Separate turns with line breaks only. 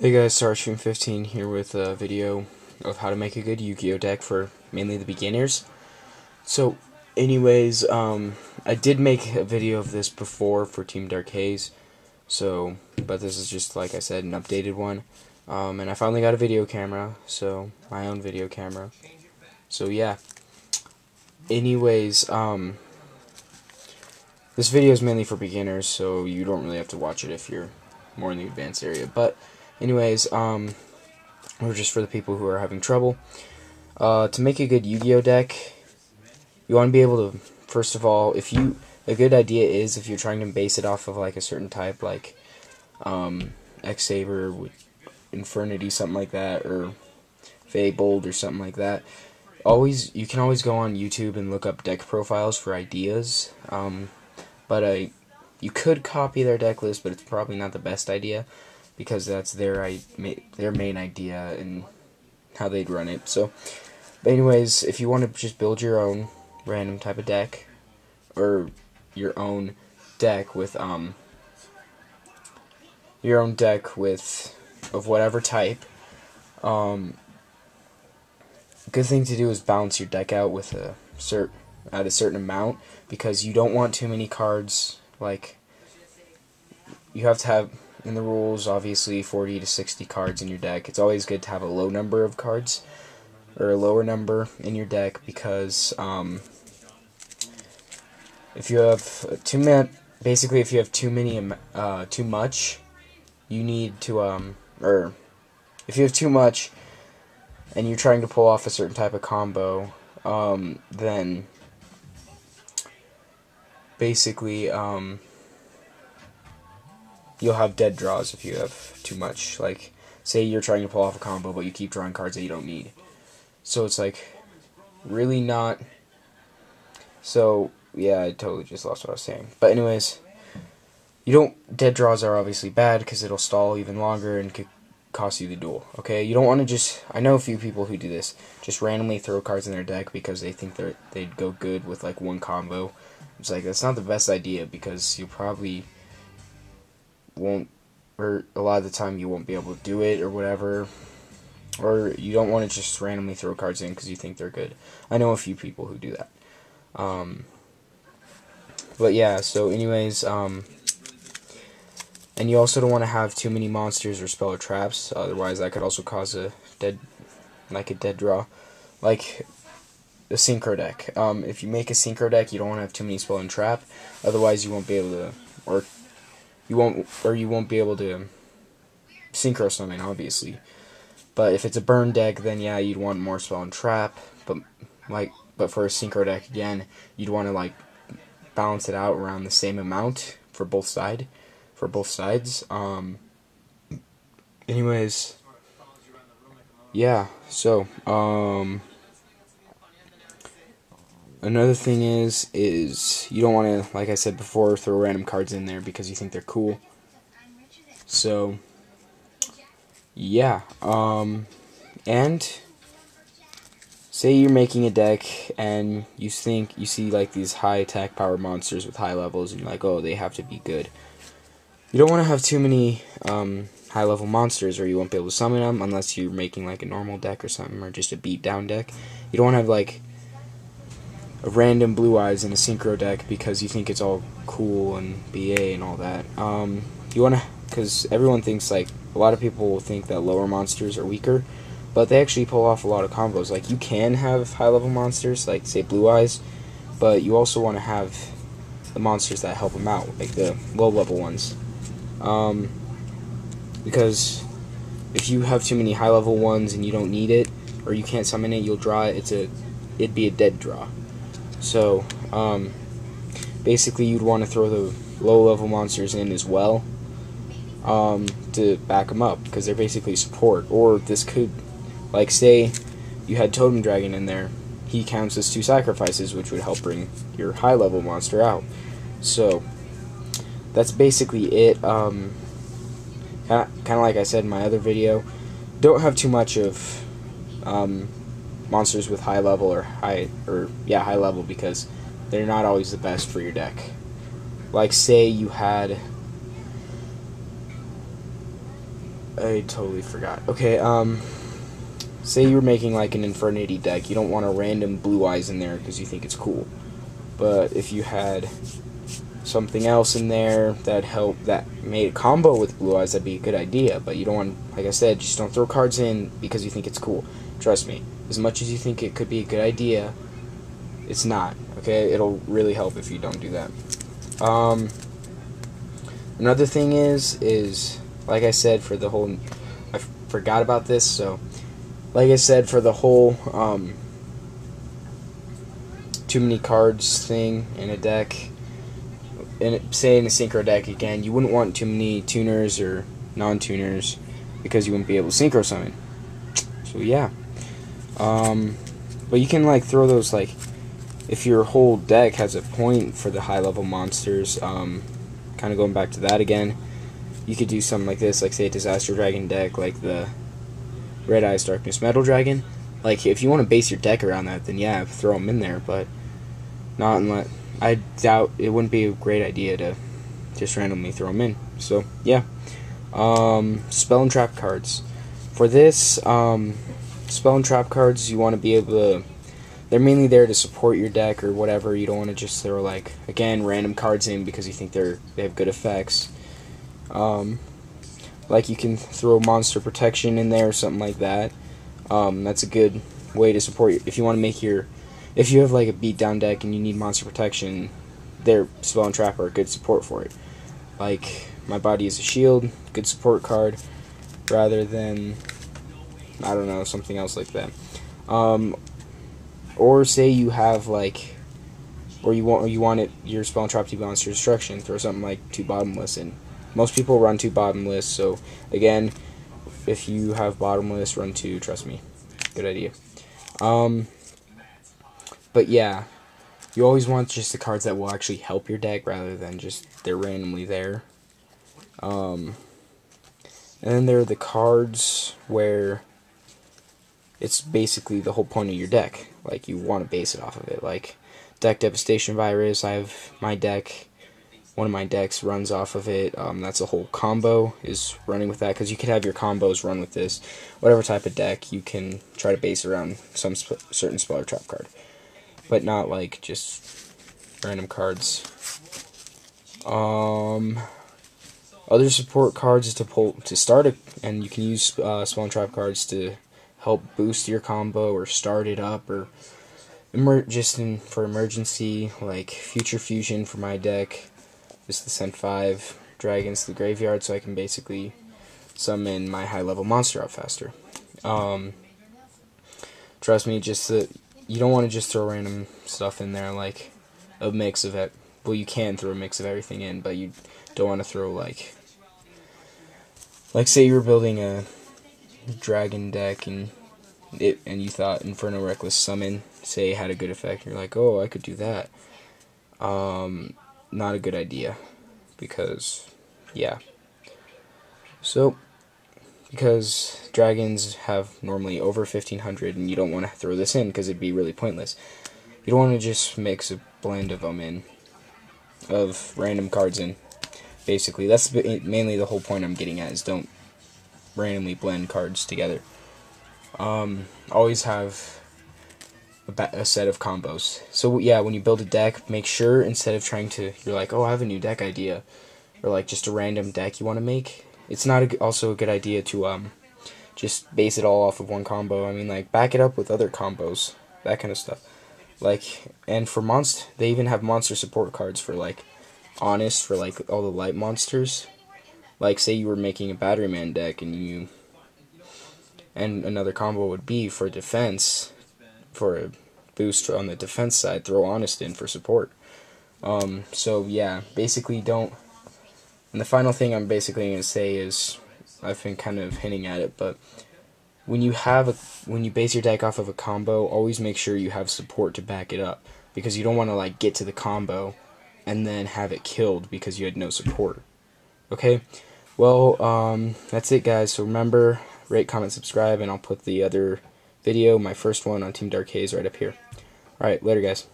Hey guys, Sarge15 here with a video of how to make a good Yu-Gi-Oh deck for mainly the beginners. So, anyways, I did make a video of this before for teamdarkhaze, but this is just, like I said, an updated one. And I finally got a video camera, so, my own video camera. So, yeah. Anyways, this video is mainly for beginners, so you don't really have to watch it if you're more in the advanced area. But, anyways, or just for the people who are having trouble. To make a good Yu-Gi-Oh deck, you want to be able to, first of all, a good idea is if you're trying to base it off of like a certain type, like X-Saber with Infernity, something like that, or Fabled or something like that. You can always go on YouTube and look up deck profiles for ideas. But you could copy their deck list, but it's probably not the best idea, because that's their main idea and how they'd run it. So, but anyways, if you want to just build your own random type of deck, or your own deck with of whatever type, good thing to do is balance your deck out with at a certain amount, because you don't want too many cards. Like, you have to have, in the rules, obviously 40 to 60 cards in your deck. It's always good to have a low number of cards, or a lower number in your deck, because if you have too much, you need to or if you have too much and you're trying to pull off a certain type of combo, then basically you'll have dead draws if you have too much. Like, say you're trying to pull off a combo, but you keep drawing cards that you don't need. So it's like, really not. So, yeah, I totally just lost what I was saying. But anyways, dead draws are obviously bad, because it'll stall even longer and could cost you the duel. Okay, you don't want to just, I know a few people who do this, just randomly throw cards in their deck because they think they'd go good with like one combo. It's like, that's not the best idea, because you probably won't, or a lot of the time you won't be able to do it or whatever. Or you don't want to just randomly throw cards in because you think they're good. I know a few people who do that. But yeah, so anyways, and you also don't want to have too many monsters or spell or traps, otherwise that could also cause a dead draw. Like a synchro deck. If you make a synchro deck, you don't want to have too many spell and trap, otherwise you won't be able to, you won't be able to synchro summon, obviously. But if it's a burn deck, then yeah, you'd want more spell and trap. But for a synchro deck, again, you'd want to like balance it out around the same amount for both sides. Anyways, yeah. So another thing is you don't want to, like I said before, throw random cards in there because you think they're cool. So yeah, and say you're making a deck and you see like these high attack power monsters with high levels, and you're like, oh, they have to be good. You don't want to have too many high level monsters, or you won't be able to summon them unless you're making like a normal deck or something, or just a beat down deck. You don't want to have like a random blue eyes in a synchro deck because you think it's all cool and BA and all that. You want to, because everyone thinks, like, a lot of people will think that lower monsters are weaker, but they actually pull off a lot of combos. Like, you can have high level monsters, like say blue eyes, but you also want to have the monsters that help them out, like the low level ones. Because if you have too many high level ones and you don't need it, or you can't summon it, you'll draw it. It'd be a dead draw. So basically you'd want to throw the low level monsters in as well, to back them up, because they're basically support. Or this could, like, say you had Totem Dragon in there, he counts as 2 sacrifices, which would help bring your high level monster out. So that's basically it. Kind of like I said in my other video, don't have too much of monsters with high level or high level, because they're not always the best for your deck. Like, say you had I totally forgot. Okay, say you were making like an Infernity deck. You don't want a random Blue Eyes in there because you think it's cool. But if you had something else in there that made a combo with Blue Eyes, that'd be a good idea. But you don't want, like I said, just don't throw cards in because you think it's cool. Trust me, as much as you think it could be a good idea, it's not. Okay, it'll really help if you don't do that. Another thing is like I said, for the whole, I forgot about this. So, like I said, for the whole too many cards thing in a deck, and say in a synchro deck again, you wouldn't want too many tuners or non-tuners because you wouldn't be able to synchro summon. So yeah, but you can like throw those, like if your whole deck has a point for the high level monsters. Kind of going back to that again, you could do something like this, like say a Disaster Dragon deck, like the Red Eyes Darkness Metal Dragon. Like if you want to base your deck around that, then yeah, throw them in there, but not unless, I doubt it wouldn't be a great idea to just randomly throw them in. So yeah, spell and trap cards. For this, spell and trap cards, you want to be able to. They're mainly there to support your deck or whatever. You don't want to just throw, like, again, random cards in because you think they have good effects. Like you can throw Monster Protection in there or something like that. That's a good way to support if you want to make your. If you have like a beatdown deck and you need Monster Protection, their Spell and Trap are a good support for it. Like My Body is a Shield, good support card, rather than, I don't know, something else like that. Or say you have like, or you want your Spell and Trap to be Monster Destruction, throw something like 2 Bottomless in. Most people run 2 Bottomless, so again, if you have Bottomless, run 2. Trust me, good idea. But yeah, you always want just the cards that will actually help your deck rather than just they're randomly there. And then there are the cards where it's basically the whole point of your deck. Like, you want to base it off of it. Like, Deck Devastation Virus, I have my deck. One of my decks runs off of it. That's a whole combo is running with that, because you could have your combos run with this. Whatever type of deck, you can try to base around some certain spell or trap card. But not, like, just random cards. Other support cards is to start it, and you can use spell and trap cards to help boost your combo or start it up, or for emergency, like Future Fusion for my deck, just to send 5 dragons to the graveyard so I can basically summon my high level monster out faster. Trust me, you don't want to just throw random stuff in there, like a mix of it. Well, you can throw a mix of everything in, but you don't want to throw like say you were building a dragon deck and you thought Inferno Reckless Summon, say, had a good effect. You're like, oh, I could do that. Not a good idea, because yeah. So, because dragons have normally over 1,500, and you don't want to throw this in because it'd be really pointless. You don't want to just mix a blend of them in, of random cards in. Basically, that's mainly the whole point I'm getting at, is don't randomly blend cards together. Always have a set of combos. So yeah, when you build a deck, make sure instead of you're like, oh, I have a new deck idea, or like just a random deck you want to make, it's not also a good idea to just base it all off of one combo. I mean, like, back it up with other combos, that kind of stuff. Like, and for they even have monster support cards for like Honest, for like all the light monsters. Like, say you were making a Batteryman deck and another combo would be for defense, for a boost on the defense side, throw Honest in for support. So yeah, basically don't. And the final thing I'm basically going to say is, I've been kind of hinting at it, but when you base your deck off of a combo, always make sure you have support to back it up, because you don't want to like get to the combo and then have it killed because you had no support. Okay? Well, that's it, guys. So remember, rate, comment, subscribe, and I'll put the other video, my first one on Team Dark Haze, right up here. Alright, later, guys.